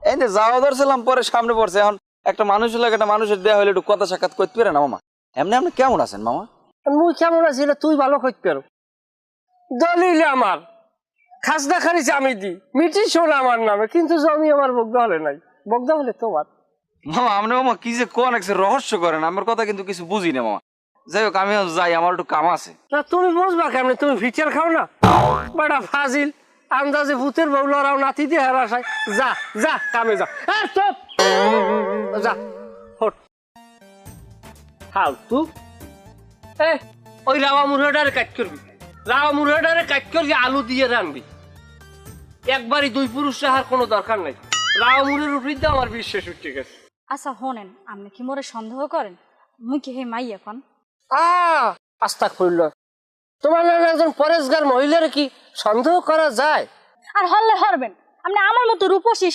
এই যে যাওয়া ধরছিলাম পরে সামনে পড়ছে এখন একটা মানুষের লাগে একটা মানুষের দেয়া হলে একটু কথা সাক্ষাৎ করতে পারে না মামা। এমনি আপনি কেমন আছেন মামা? মুই কেমন আছি তুই ভালো করতে পারো। দলিল আমার খাজনা খারিজ আমি দি মিটিশ হলো আমার নামে, কিন্তু জমি আমার বগদা হলে নাই, বগদা হলে তোমার। মামা আপনি মামা কি যে কোন এক রহস্য করেন, আমার কথা কিন্তু কিছু বুঝি না মামা। যাই হোক আমি যাই, আমার একটু কাম আছে। না তুমি বুঝবা কেমনে, তুমি ভিচার খাও না বেটা ফাজিল, আন্দাজে ভূতের বউ লড়াও নাতি দিয়ে হেরাসায়। যা যা কামে যা, চুপ যা হট ফালতু। ওই রাওয়া মুরগাটারে কাট করবি, রাওয়া মুরগাটারে কাট করবি, আলু দিয়ে রানবি। একবারই দুই পুরুষ রাহার কোনো দরকার নাই। রাওয়া মুরের উপরে আমার বিশ্বাস উঠে গেছে। আচ্ছা হোনেন, আপনি কি মোরে সন্দেহ করেন? মুই কি হে মাই এখন? আস্তাগফিরুল্লাহ, তোমার নামে একজন পরেশগার মহিলার কি সন্দেহ করা যায়? আর হল্লে হরবেন, আপনি আমার মতো রূপসী